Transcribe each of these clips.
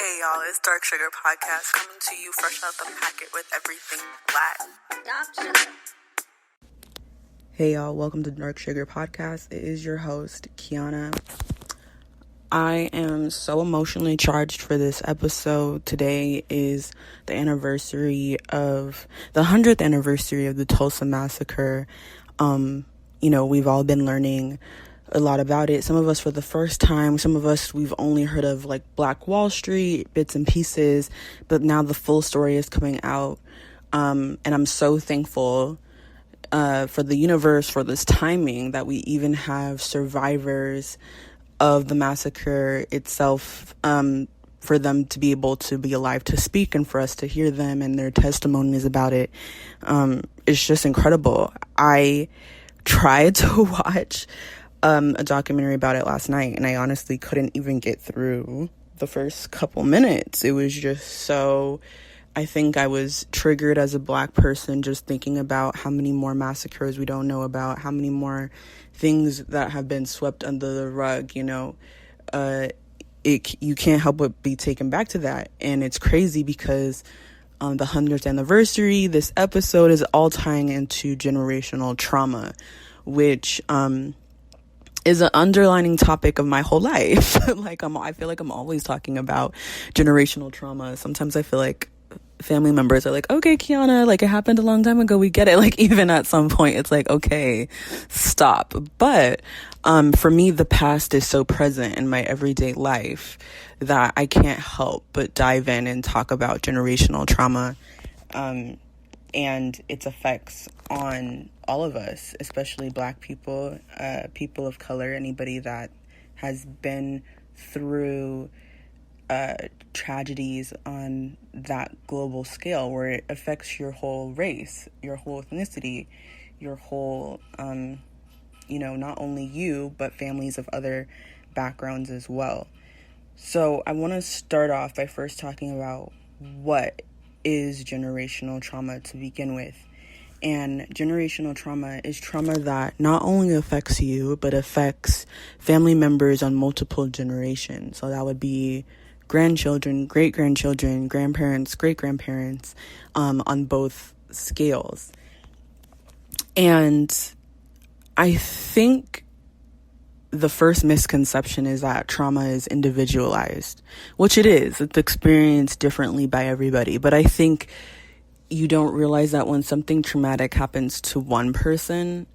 Hey y'all, it's Dark Sugar Podcast coming to you fresh out the packet with everything black. Dark Sugar. Hey y'all, welcome to Dark Sugar Podcast. It is your host, Kiana. I am so emotionally charged for this episode. Today is the 100th anniversary of the Tulsa Massacre. We've all been learning a lot about it. Some of us for the first time, some of us we've only heard of like Black Wall Street, bits and pieces, but now the full story is coming out. And I'm so thankful for the universe, for this timing, that we even have survivors of the massacre itself, for them to be able to be alive to speak and for us to hear them and their testimonies about it. It's just incredible. I tried to watch a documentary about it last night, and I honestly couldn't even get through the first couple minutes. It was just so, I think I was triggered as a Black person just thinking about how many more massacres we don't know about, how many more things that have been swept under the rug. You can't help but be taken back to that. And it's crazy because the 100th anniversary, this episode is all tying into generational trauma, which is an underlining topic of my whole life. I feel like I'm always talking about generational trauma. Sometimes I feel like family members are like, okay, Kiana, like it happened a long time ago, we get it. Like even at some point it's like, okay, stop. But for me, the past is so present in my everyday life that I can't help but dive in and talk about generational trauma and its effects on all of us, especially Black people, people of color, anybody that has been through tragedies on that global scale where it affects your whole race, your whole ethnicity, your whole, not only you, but families of other backgrounds as well. So I want to start off by first talking about what is generational trauma to begin with. And generational trauma is trauma that not only affects you, but affects family members on multiple generations. So that would be grandchildren, great-grandchildren, grandparents, great-grandparents, on both scales. And I think the first misconception is that trauma is individualized, which it is. It's experienced differently by everybody. But I think you don't realize that when something traumatic happens to one person,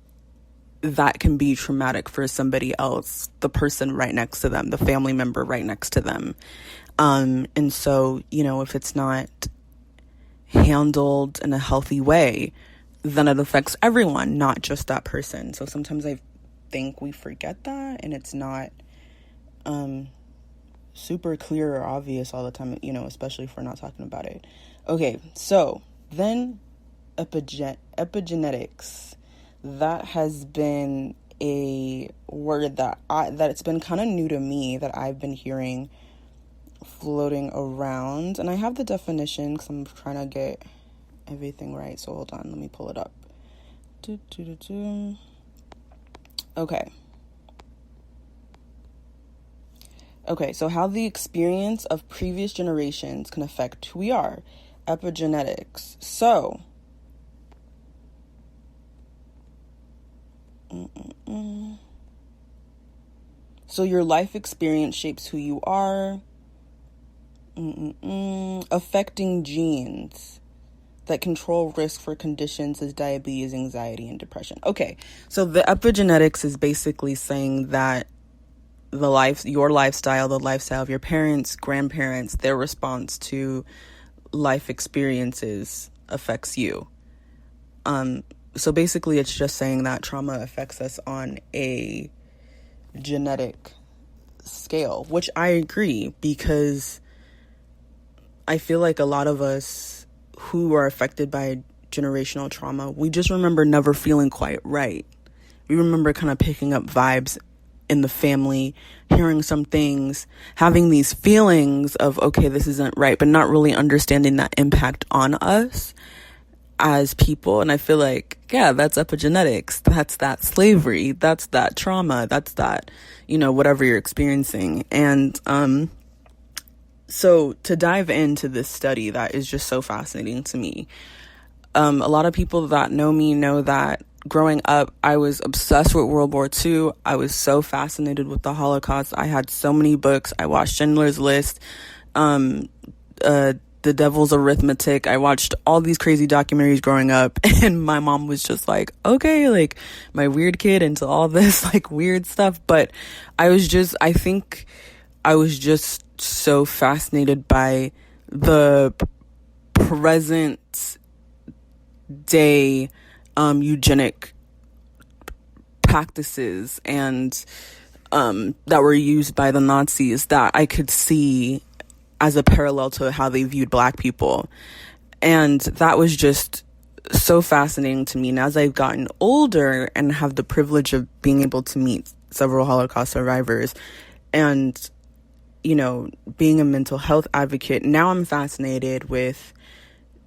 that can be traumatic for somebody else, the person right next to them, the family member right next to them. And so, if it's not handled in a healthy way, then it affects everyone, not just that person. So sometimes I think we forget that, and it's not super clear or obvious all the time, especially if we're not talking about it. Okay, so then epigenetics. That has been a word that it's been kind of new to me, that I've been hearing floating around. And I have the definition because I'm trying to get everything right. So hold on, let me pull it up. Okay, so how the experience of previous generations can affect who we are. Epigenetics. So, so your life experience shapes who you are. Affecting genes that control risk for conditions as diabetes, anxiety, and depression. Okay, so the epigenetics is basically saying that your lifestyle, the lifestyle of your parents, grandparents, their response to life experiences affects you. So basically it's just saying that trauma affects us on a genetic scale, which I agree, because I feel like a lot of us who are affected by generational trauma, we just remember never feeling quite right. We remember kind of picking up vibes in the family, hearing some things, having these feelings of, okay, this isn't right, but not really understanding that impact on us as people. And I feel like, yeah, that's epigenetics. That's that slavery. That's that trauma. That's that, whatever you're experiencing. And So to dive into this study that is just so fascinating to me, a lot of people that know me know that growing up, I was obsessed with World War II. I was so fascinated with the Holocaust. I had so many books. I watched Schindler's List, The Devil's Arithmetic. I watched all these crazy documentaries growing up, and my mom was just like, okay, like, my weird kid into all this, like, weird stuff. But I think I was just so fascinated by the present day eugenic practices and that were used by the Nazis that I could see as a parallel to how they viewed Black people. And that was just so fascinating to me. And as I've gotten older and have the privilege of being able to meet several Holocaust survivors and, you know, being a mental health advocate, now I'm fascinated with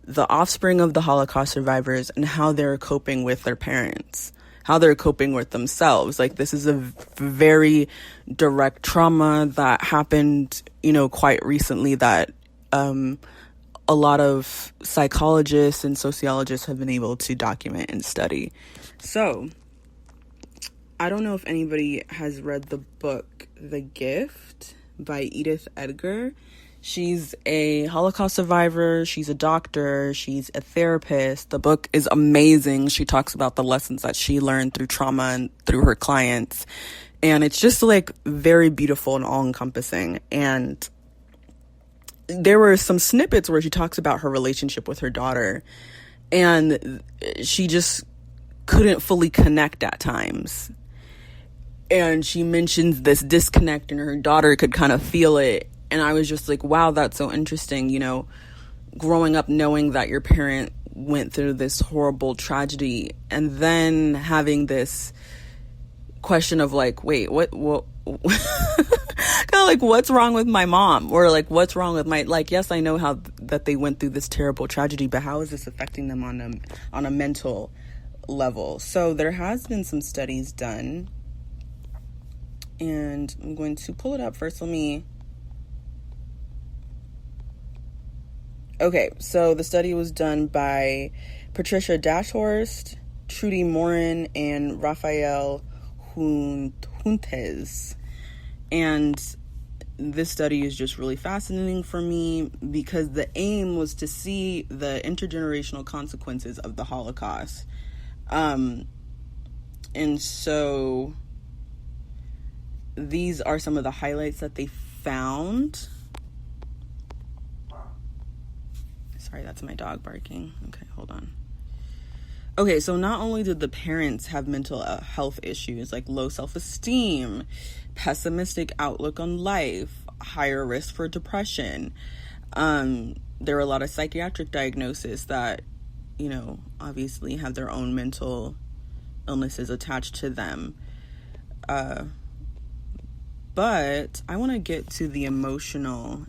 the offspring of the Holocaust survivors and how they're coping with their parents, how they're coping with themselves. Like, this is a very direct trauma that happened, you know, quite recently that a lot of psychologists and sociologists have been able to document and study. So, I don't know if anybody has read the book The Gift by Edith Edgar. She's a Holocaust survivor. She's a doctor. She's a therapist. The book is amazing. She talks about the lessons that she learned through trauma and through her clients. And it's just like very beautiful and all-encompassing. And there were some snippets where she talks about her relationship with her daughter. And she just couldn't fully connect at times. And she mentions this disconnect, and her daughter could kind of feel it. And I was just like, wow, that's so interesting. You know, growing up knowing that your parent went through this horrible tragedy, and then having this question of like, wait, what kind of like, what's wrong with my mom? Or like, what's wrong with my, like, yes, I know how that they went through this terrible tragedy, but how is this affecting them on a mental level? So there has been some studies done, and I'm going to pull it up first. Okay, so the study was done by Patricia Dashhorst, Trudy Morin, and Raphael Huntes. And this study is just really fascinating for me because the aim was to see the intergenerational consequences of the Holocaust. And so these are some of the highlights that they found. Sorry, that's my dog barking. Okay, hold on. Okay, so not only did the parents have mental health issues like low self-esteem, pessimistic outlook on life, higher risk for depression, there were a lot of psychiatric diagnoses that, you know, obviously have their own mental illnesses attached to them. But I want to get to the emotional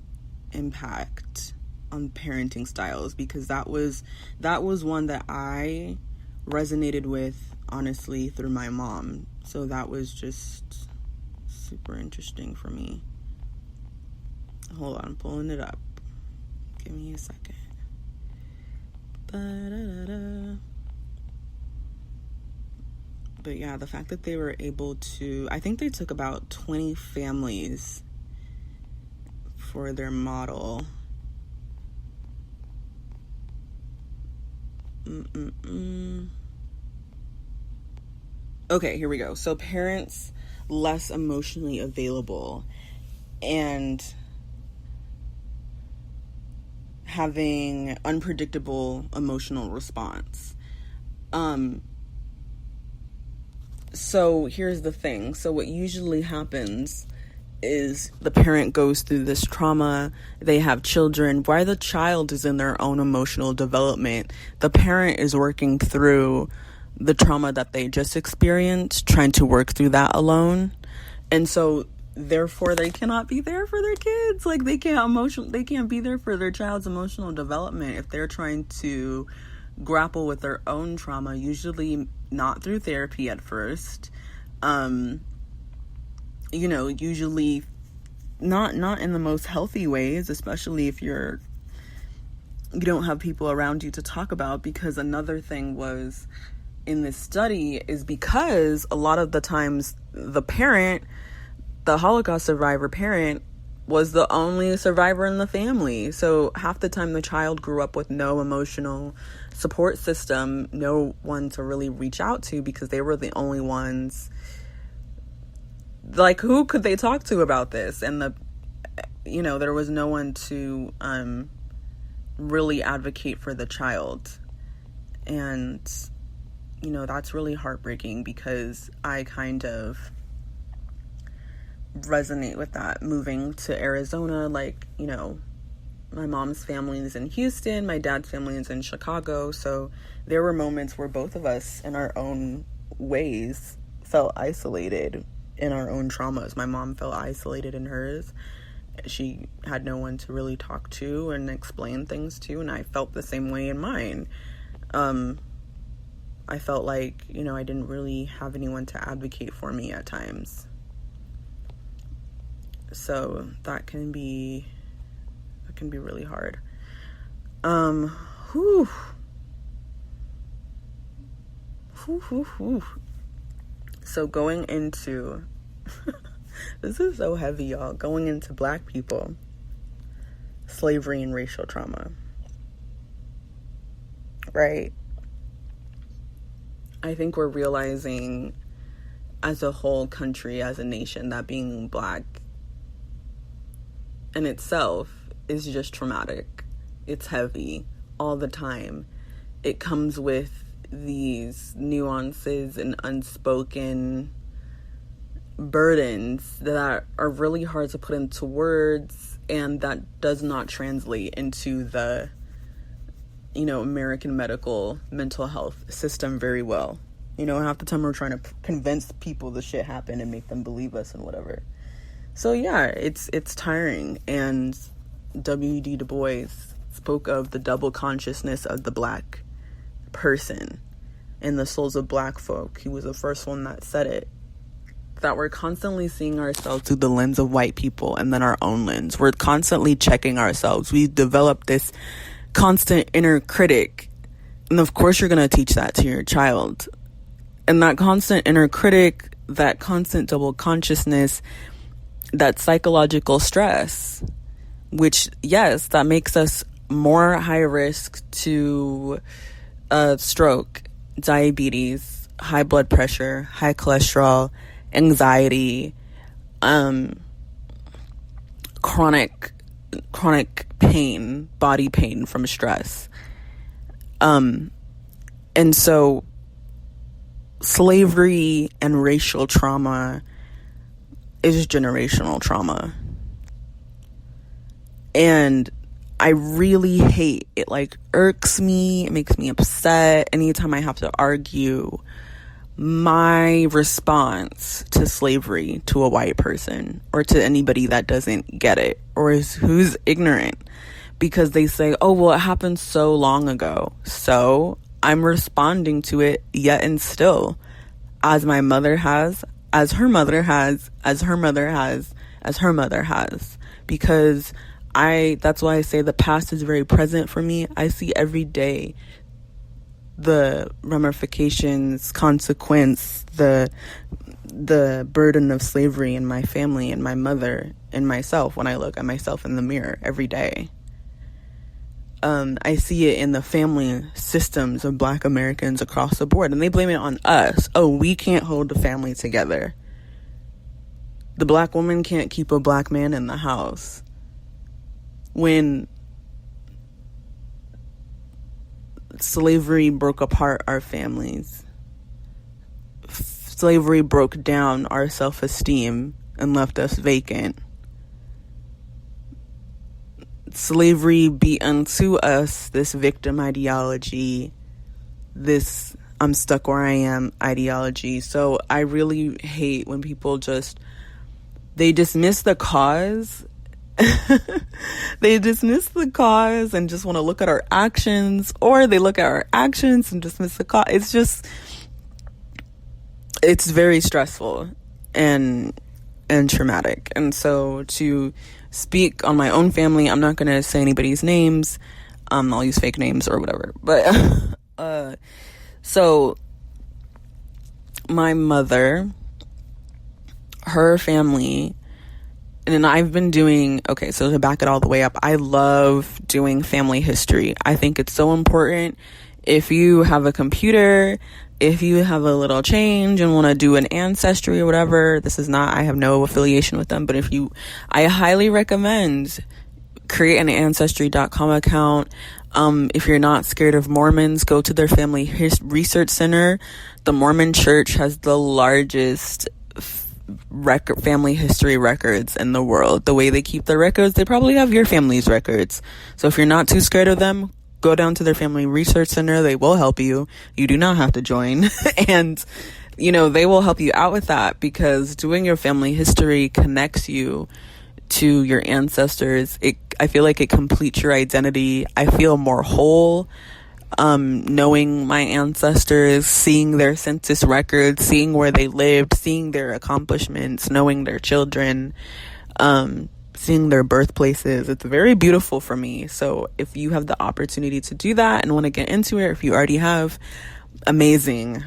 impact on parenting styles, because that was one that I resonated with, honestly, through my mom. So that was just super interesting for me. Hold on, I'm pulling it up. Give me a second. Ba-da-da-da. But yeah, the fact that they were able to, I think they took about 20 families for their model. Okay, here we go. So parents less emotionally available and having unpredictable emotional response. So here's the thing. So what usually happens is the parent goes through this trauma, they have children. While the child is in their own emotional development, the parent is working through the trauma that they just experienced, trying to work through that alone. And so therefore they cannot be there for their kids. Like, they can't be there for their child's emotional development if they're trying to grapple with their own trauma, usually not through therapy at first. Usually not in the most healthy ways, especially if you don't have people around you to talk about. Because another thing was in this study is because a lot of the times the Holocaust survivor parent, was the only survivor in the family. So half the time the child grew up with no emotional support system, no one to really reach out to, because they were the only ones. Like, who could they talk to about this? And there was no one to really advocate for the child. And that's really heartbreaking, because I kind of resonate with that. Moving to Arizona, my mom's family is in Houston, my dad's family is in Chicago, so there were moments where both of us in our own ways felt isolated in our own traumas. My mom felt isolated in hers. She had no one to really talk to and explain things to, and I felt the same way in mine. I felt like, I didn't really have anyone to advocate for me at times. So that can be really hard. So going into this is so heavy, y'all. Going into Black people, slavery and racial trauma. Right? I think we're realizing as a whole country, as a nation, that being Black in itself is just traumatic. It's heavy all the time. It comes with these nuances and unspoken burdens that are really hard to put into words, and that does not translate into the American mental health system very well. Half the time we're trying to convince people the shit happened and make them believe us and whatever. So yeah, it's tiring. And W.E.B. Du Bois spoke of the double consciousness of the Black person and the souls of Black folk. He was the first one that said it. That we're constantly seeing ourselves through the lens of white people and then our own lens. We're constantly checking ourselves. We've developed this constant inner critic. And of course you're going to teach that to your child. And that constant inner critic, that constant double consciousness, that psychological stress, which, yes, that makes us more high risk to stroke, diabetes, high blood pressure, high cholesterol, anxiety, chronic pain, body pain from stress. And so slavery and racial trauma is generational trauma. And I really hate it. Irks me. It makes me upset anytime I have to argue my response to slavery to a white person or to anybody that doesn't get it or who's ignorant, because they say, oh, well, it happened so long ago. So I'm responding to it yet and still, as my mother has, as her mother has, as her mother has, as her mother has, because that's why I say the past is very present for me. I see every day the ramifications, consequence, the burden of slavery in my family and my mother and myself when I look at myself in the mirror every day. I see it in the family systems of Black Americans across the board, and they blame it on us. Oh, we can't hold the family together. The Black woman can't keep a Black man in the house. When slavery broke apart our families, slavery broke down our self-esteem and left us vacant. Slavery beat unto us this victim ideology, this I'm stuck where I am ideology. So I really hate when people they dismiss the cause. They dismiss the cause and just want to look at our actions, or they look at our actions and dismiss the cause. It's very stressful. And and traumatic. And so to speak on my own family, I'm not going to say anybody's names. I'll use fake names or whatever. But so my mother, her family, and I've been doing, okay, so to back it all the way up, I love doing family history. I think it's so important. If you have a computer, if you have a little change and want to do an ancestry or whatever, I have no affiliation with them, but I highly recommend create an ancestry.com account. If you're not scared of Mormons, go to their family research center. The Mormon Church has the largest family history records in the world. The way they keep their records, they probably have your family's records. So if you're not too scared of them, go down to their family research center. They will help you. You do not have to join. And, they will help you out with that, because doing your family history connects you to your ancestors. I feel like it completes your identity. I feel more whole. Knowing my ancestors, seeing their census records, seeing where they lived, seeing their accomplishments, knowing their children, seeing their birthplaces. It's very beautiful for me. So if you have the opportunity to do that and want to get into it, if you already have, amazing.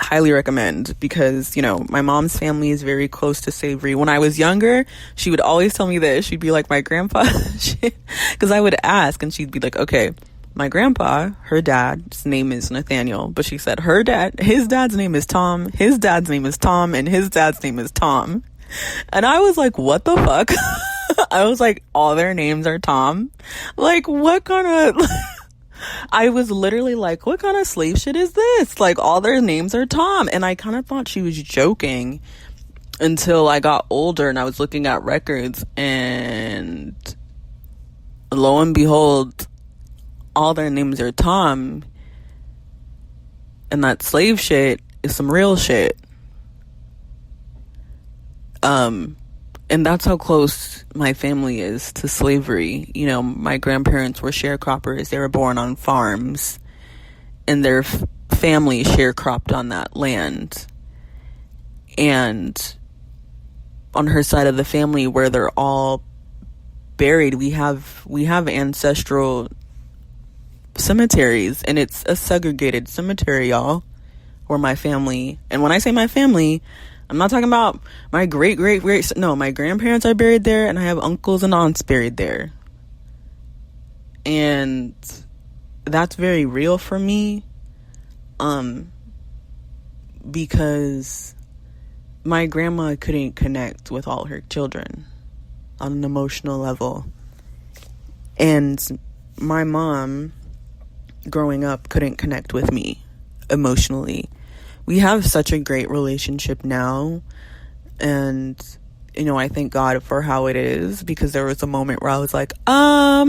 Highly recommend, because my mom's family is very close to slavery. When I was younger, she would always tell me this. She'd be like, my grandpa, because I would ask and she'd be like, okay, my grandpa, her dad's name is Nathaniel, but she said his dad's name is Tom, his dad's name is Tom, and his dad's name is Tom. And I was like, what the fuck? I was like, all their names are Tom? Like, what kind of I was literally like, what kind of slave shit is this? Like, all their names are Tom. And I kind of thought she was joking until I got older and I was looking at records, and lo and behold, all their names are Tom. And that slave shit is some real shit. And that's how close my family is to slavery. My grandparents were sharecroppers. They were born on farms, and their family sharecropped on that land. And on her side of the family, where they're all buried, we have ancestral cemeteries, and it's a segregated cemetery, y'all, where my family, and when I say my family, I'm not talking about my no, my grandparents are buried there, and I have uncles and aunts buried there. And that's very real for me, because my grandma couldn't connect with all her children on an emotional level. And my mom, growing up, couldn't connect with me emotionally. We have such a great relationship now, and I thank God for how it is, because there was a moment where I was like, I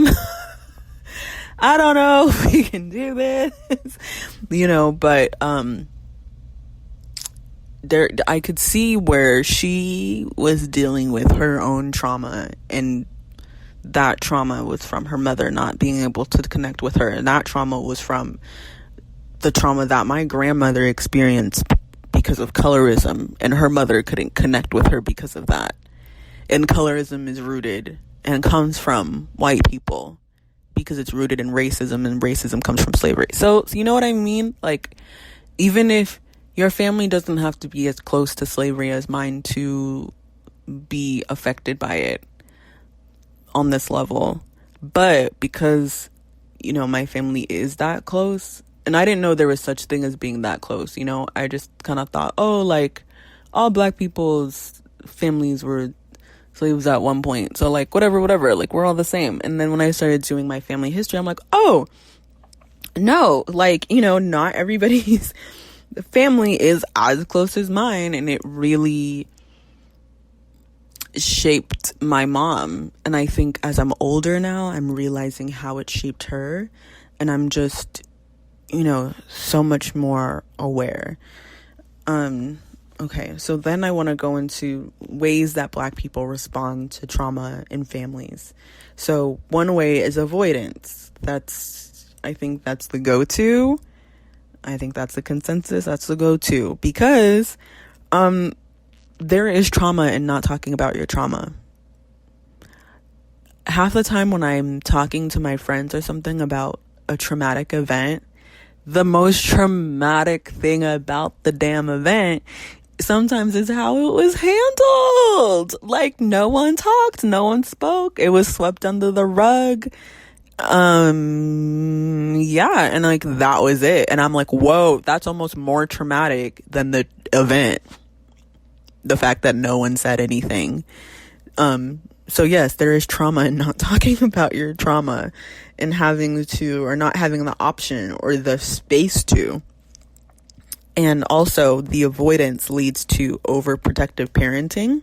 don't know if we can do this, but I could see where she was dealing with her own trauma, and that trauma was from her mother not being able to connect with her, and that trauma was from the trauma that my grandmother experienced because of colorism, and her mother couldn't connect with her because of that. And colorism is rooted and comes from white people, because it's rooted in racism, and racism comes from slavery. So you know what I mean? Like, even if your family doesn't have to be as close to slavery as mine to be affected by it on this level, but because my family is that close, and I didn't know there was such thing as being that close. I just kind of thought, like, all black people's families were slaves at one point. So, like, whatever, like, we're all the same. And then when I started doing my family history, I'm like, oh, no, like, not everybody's family is as close as mine. And it really shaped my mom. And I think as I'm older now, I'm realizing how it shaped her. And I'm just so much more aware. Okay, so then I want to go into ways that Black people respond to trauma in families. So one way is avoidance. I think that's the go-to. I think that's the consensus. That's the go-to, because there is trauma in not talking about your trauma. Half the time when I'm talking to my friends or something about a traumatic event, the most traumatic thing about the damn event sometimes is how it was handled. Like, no one talked, no one spoke. It was swept under the rug. Yeah, and like that was it. And I'm like, whoa, that's almost more traumatic than the event. The fact that no one said anything. So yes, there is trauma in not talking about your trauma and having to, or not having the option or the space to. And also the avoidance leads to overprotective parenting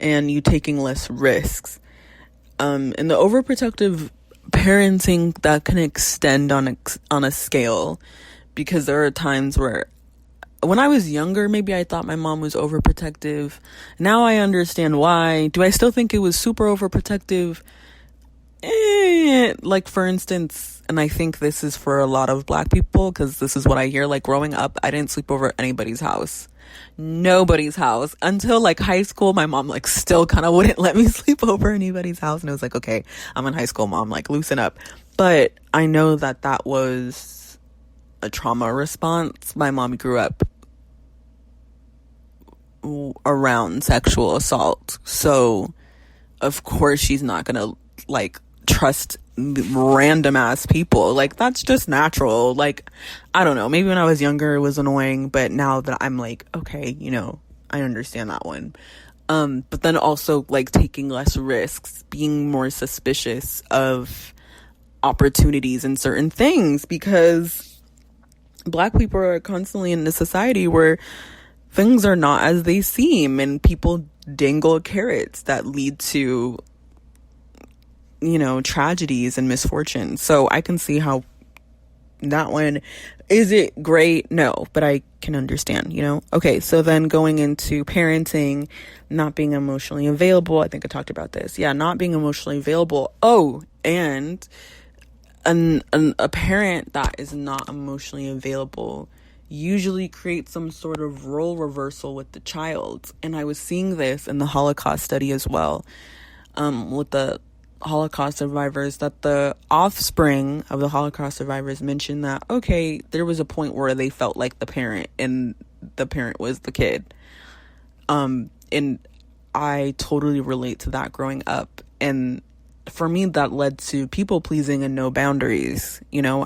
and you taking less risks. And the overprotective parenting, that can extend on a scale, because there are times where when I was younger, maybe I thought my mom was overprotective. Now I understand why. Do I still think it was super overprotective? Like, for instance, and I think this is for a lot of Black people, because this is what I hear, like, growing up, I didn't sleep over at anybody's house. Nobody's house. Until, like, high school, my mom, like, still kind of wouldn't let me sleep over anybody's house. And it was like, okay, I'm in high school, mom, like, loosen up. But I know that that was a trauma response. My mom grew up around sexual assault, so of course she's not gonna like trust random ass people. Like, that's just natural. Like, I don't know, maybe when I was younger it was annoying, but now that I'm like, okay, you know, I understand that one. But then also like taking less risks, being more suspicious of opportunities in certain things, because Black people are constantly in a society where things are not as they seem, and people dangle carrots that lead to, you know, tragedies and misfortune. So I can see how that one, is it great? No, but I can understand, you know? Okay, so then going into parenting, not being emotionally available. I think I talked about this. Yeah, not being emotionally available. Oh, and a parent that is not emotionally available usually creates some sort of role reversal with the child. And I was seeing this in the Holocaust study as well, with the Holocaust survivors, that the offspring of the Holocaust survivors mentioned that, okay, there was a point where they felt like the parent and the parent was the kid. And I totally relate to that growing up. And for me, that led to people pleasing and no boundaries. You know,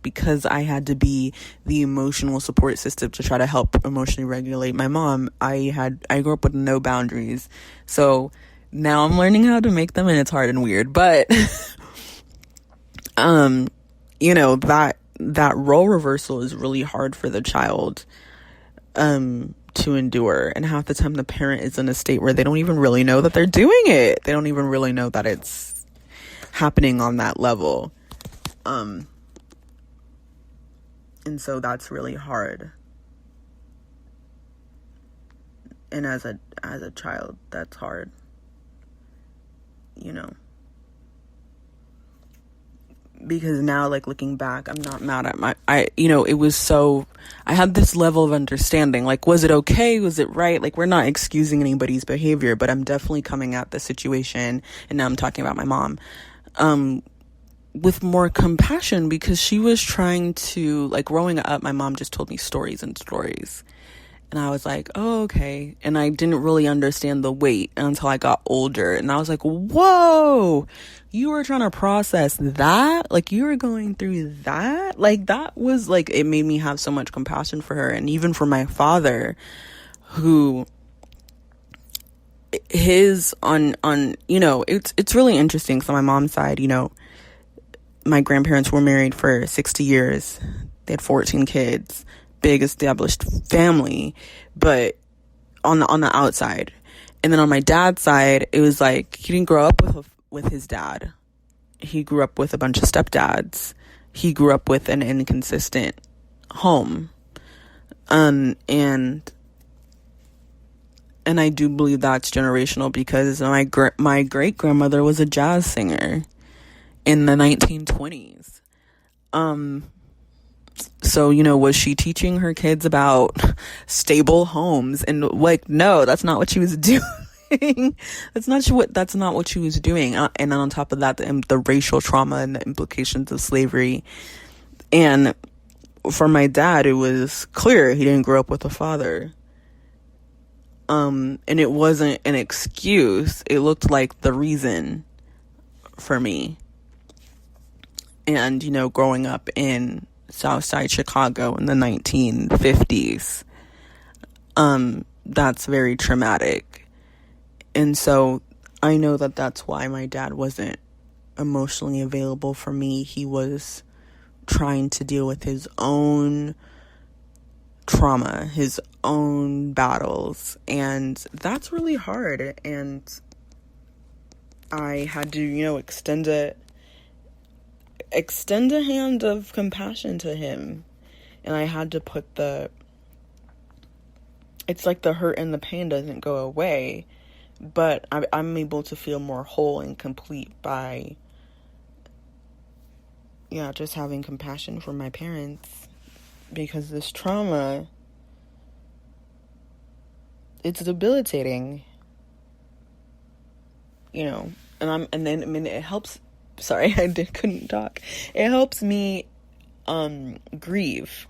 because I had to be the emotional support system to try to help emotionally regulate my mom. I grew up with no boundaries. So now I'm learning how to make them, and it's hard and weird. But, you know, that role reversal is really hard for the child, to endure. And half the time the parent is in a state where they don't even really know that they're doing it. They don't even really know that it's happening on that level. And so that's really hard. And as a child, that's hard. You know. Because now, like, looking back, I'm not mad at it was so, I had this level of understanding. Like, was it okay? Was it right? Like, we're not excusing anybody's behavior, but I'm definitely coming at the situation, and now I'm talking about my mom, with more compassion, because she was trying to, like, growing up, my mom just told me stories and stories. And I was like, oh, okay. And I didn't really understand the weight until I got older. And I was like, whoa, you were trying to process that? Like, you were going through that? Like, that was, like, it made me have so much compassion for her. And even for my father, who his on you know, it's really interesting. So my mom's side, you know, my grandparents were married for 60 years. They had 14 kids. Big established family, but on the outside. And then on my dad's side, it was like he didn't grow up with his dad. He grew up with a bunch of stepdads. He grew up with an inconsistent home. And I do believe that's generational, because my great grandmother was a jazz singer in the 1920s. So, was she teaching her kids about stable homes? And like, no, that's not what she was doing. That's not what she was doing. And on top of that, the racial trauma and the implications of slavery. And for my dad, it was clear he didn't grow up with a father. And it wasn't an excuse. It looked like the reason for me. And, growing up in Southside Chicago in the 1950s, that's very traumatic. And so I know that that's why my dad wasn't emotionally available for me. He was trying to deal with his own trauma, his own battles, and that's really hard. And I had to, extend a hand of compassion to him. And I had to put it's like the hurt and the pain doesn't go away, but I'm able to feel more whole and complete by, just having compassion for my parents. Because this trauma, it's debilitating, and then it helps. Sorry, couldn't talk. It helps me grieve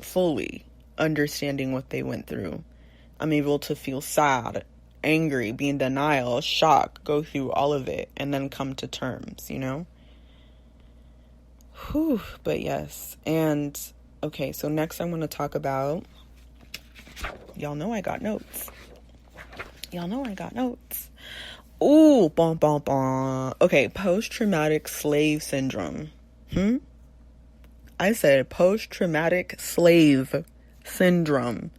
fully, understanding what they went through. I'm able to feel sad, angry, be in denial, shock, go through all of it, and then come to terms, Whew, but yes. And okay, so next I'm going to talk about, y'all know I got notes. Ooh, bon, bon, bon. Okay, post-traumatic slave syndrome. I said post-traumatic slave syndrome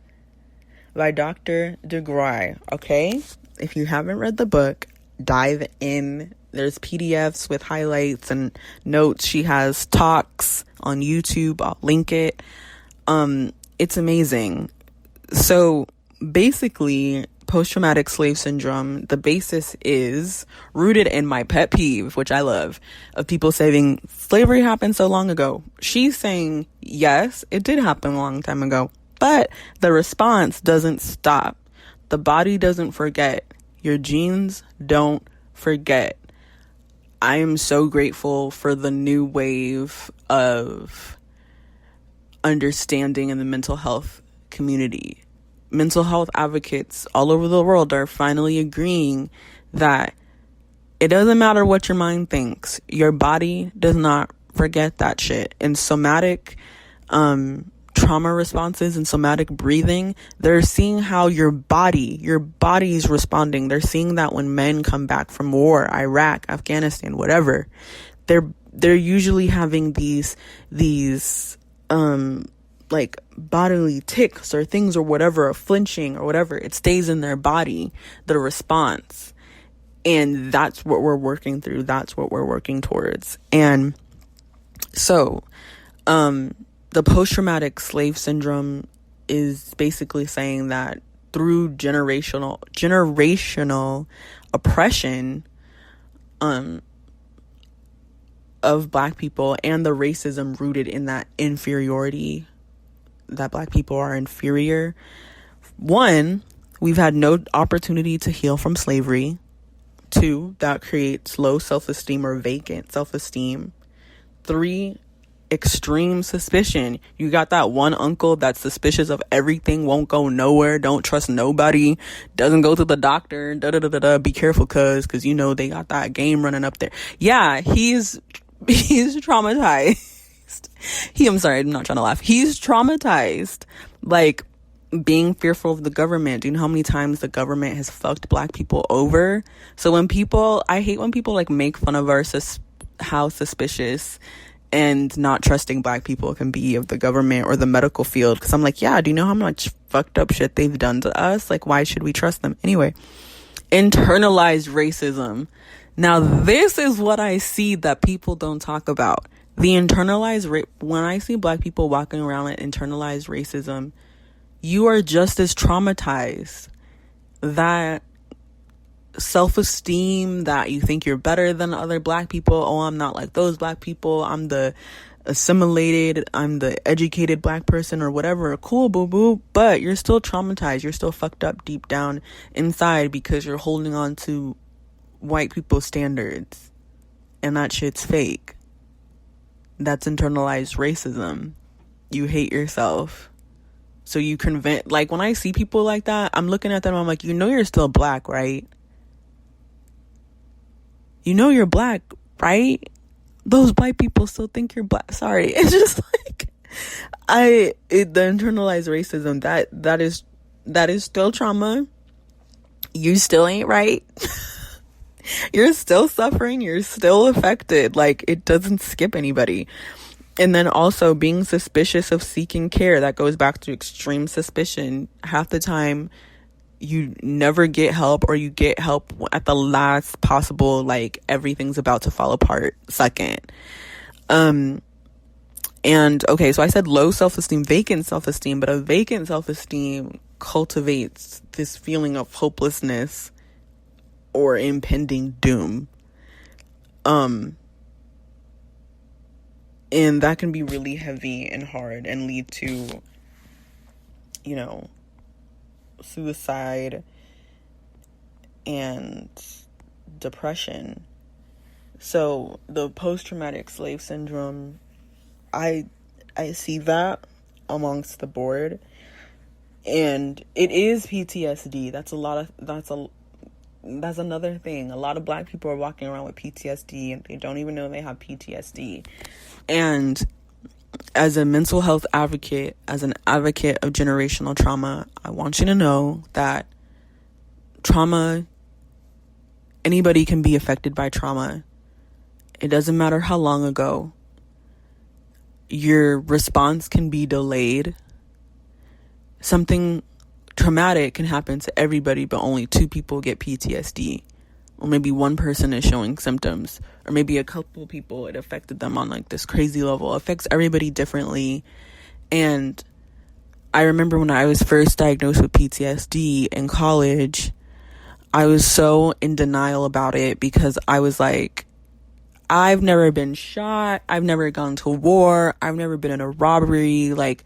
by Dr. DeGruy, okay? If you haven't read the book, dive in. There's PDFs with highlights and notes. She has talks on YouTube. I'll link it. It's amazing. So basically, post-traumatic slave syndrome, the basis is rooted in my pet peeve, which I love, of people saying slavery happened so long ago. She's saying, yes, it did happen a long time ago, but the response doesn't stop. The body doesn't forget. Your genes don't forget. I am so grateful for the new wave of understanding in the mental health community. Mental health advocates all over the world are finally agreeing that it doesn't matter what your mind thinks. Your body does not forget that shit. And somatic trauma responses and somatic breathing, they're seeing how your body's responding. They're seeing that when men come back from war, Iraq, Afghanistan, whatever, they're usually having these like bodily tics or things or whatever, or flinching or whatever. It stays in their body, the response. And that's what we're working through. That's what we're working towards. And so, the post-traumatic slave syndrome is basically saying that through generational oppression, of Black people and the racism rooted in that inferiority, that Black people are inferior. 1, we've had no opportunity to heal from slavery. 2, that creates low self-esteem or vacant self-esteem. 3, extreme suspicion. You got that one uncle that's suspicious of everything, won't go nowhere, don't trust nobody, doesn't go to the doctor, be careful cuz they got that game running up there. Yeah, he's traumatized. I'm sorry, I'm not trying to laugh. He's traumatized. Like, being fearful of the government. Do you know how many times the government has fucked Black people over? So I hate when people like make fun of how suspicious and not trusting Black people can be of the government or the medical field. Because I'm like, yeah, do you know how much fucked up shit they've done to us? Like, why should we trust them? Anyway, internalized racism. Now, this is what I see that people don't talk about. The internalized when I see Black people walking around with internalized racism, you are just as traumatized. That self-esteem, that you think you're better than other Black people. Oh, I'm not like those Black people. I'm the assimilated, I'm the educated black person or whatever. Cool, boo boo. But you're still traumatized. You're still fucked up deep down inside because you're holding on to white people's standards. And that shit's fake. That's internalized racism. You hate yourself. So you convince, like, when I see people like that, I'm looking at them, I'm like, you know you're still black, right? You know you're black, right? Those white people still think you're black. Sorry. It's just like, the internalized racism, that is still trauma. You still ain't right. You're still suffering. You're still affected. Like, it doesn't skip anybody. And then also being suspicious of seeking care. That goes back to extreme suspicion. Half the time, you never get help, or you get help at the last possible, like, everything's about to fall apart second. And okay, so I said low self-esteem, vacant self-esteem, but a vacant self-esteem cultivates this feeling of hopelessness or impending doom. And that can be really heavy and hard and lead to, you know, suicide and depression. So the post-traumatic slave syndrome, I see that amongst the board, and it is PTSD. That's another thing. A lot of black people are walking around with PTSD and they don't even know they have PTSD. And as a mental health advocate, as an advocate of generational trauma, I want you to know that trauma, anybody can be affected by trauma. It doesn't matter how long ago. Your response can be delayed. Something traumatic can happen to everybody, but only 2 people get PTSD. Or maybe one person is showing symptoms, or maybe a couple people, it affected them on like this crazy level. It affects everybody differently. And I remember when I was first diagnosed with PTSD in college, I was so in denial about it because I was like, I've never been shot, I've never gone to war, I've never been in a robbery, like,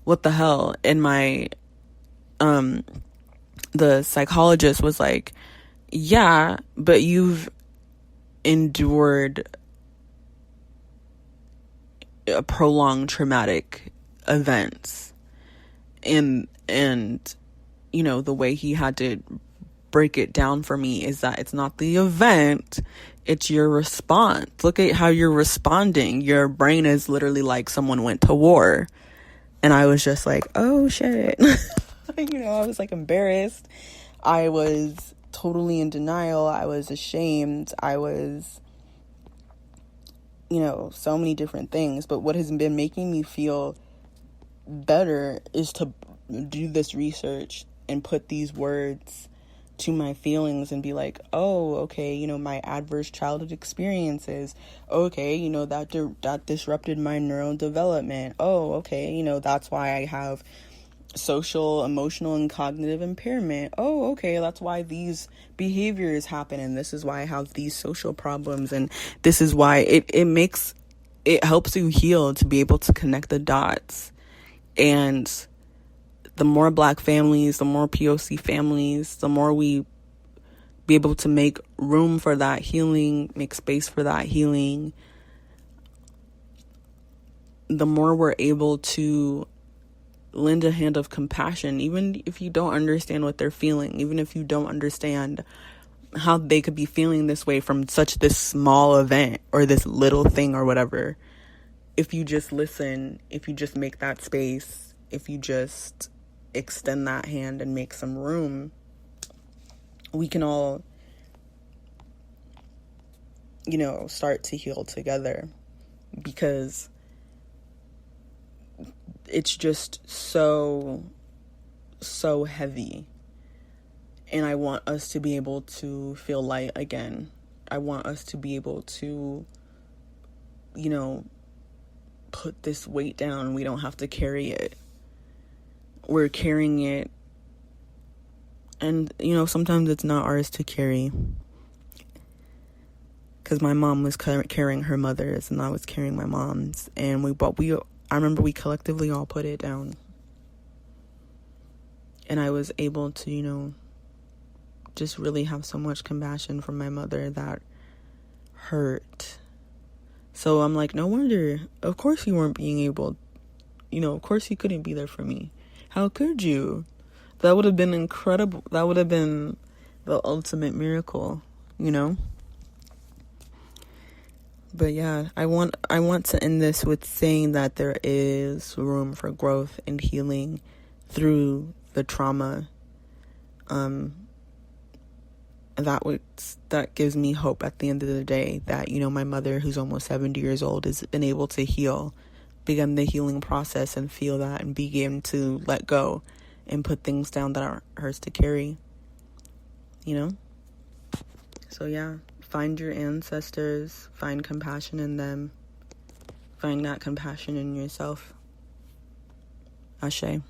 what the hell? And my the psychologist was like, yeah, but you've endured a prolonged traumatic events. And you know, the way he had to break it down for me is that it's not the event, it's your response. Look at how you're responding. Your brain is literally like someone went to war. And I was just like, oh shit. You know, I was like embarrassed. I was totally in denial. I was ashamed. I was, you know, so many different things. But what has been making me feel better is to do this research and put these words to my feelings and be like, oh, okay, you know, my adverse childhood experiences, okay, you know, that disrupted my neural development. Oh, okay, you know, that's why I have social, emotional, and cognitive impairment. Oh, okay, that's why these behaviors happen, and this is why I have these social problems, and this is why it helps you heal, to be able to connect the dots. And the more Black families, the more POC families, the more we be able to make room for that healing, make space for that healing, the more we're able to lend a hand of compassion, even if you don't understand what they're feeling, even if you don't understand how they could be feeling this way from this small event or this little thing or whatever. If you just listen, if you just make that space, if you just extend that hand and make some room, we can all, you know, start to heal together, because it's just so heavy. And I want us to be able to feel light again. I want us to be able to, you know, put this weight down. We don't have to carry it. We're carrying it. And, you know, sometimes it's not ours to carry. because my mom was carrying her mother's and I was carrying my mom's, and I remember we collectively all put it down, and I was able to, just really have so much compassion for my mother that hurt. So I'm like, no wonder, of course you weren't being able, of course you couldn't be there for me. How could you? That would have been incredible. That would have been the ultimate miracle, But yeah, I want to end this with saying that there is room for growth and healing through the trauma. That gives me hope at the end of the day that, my mother, who's almost 70 years old, has been able to begin the healing process and feel that and begin to let go and put things down that aren't hers to carry, So yeah, find your ancestors, find compassion in them, find that compassion in yourself. Ashe.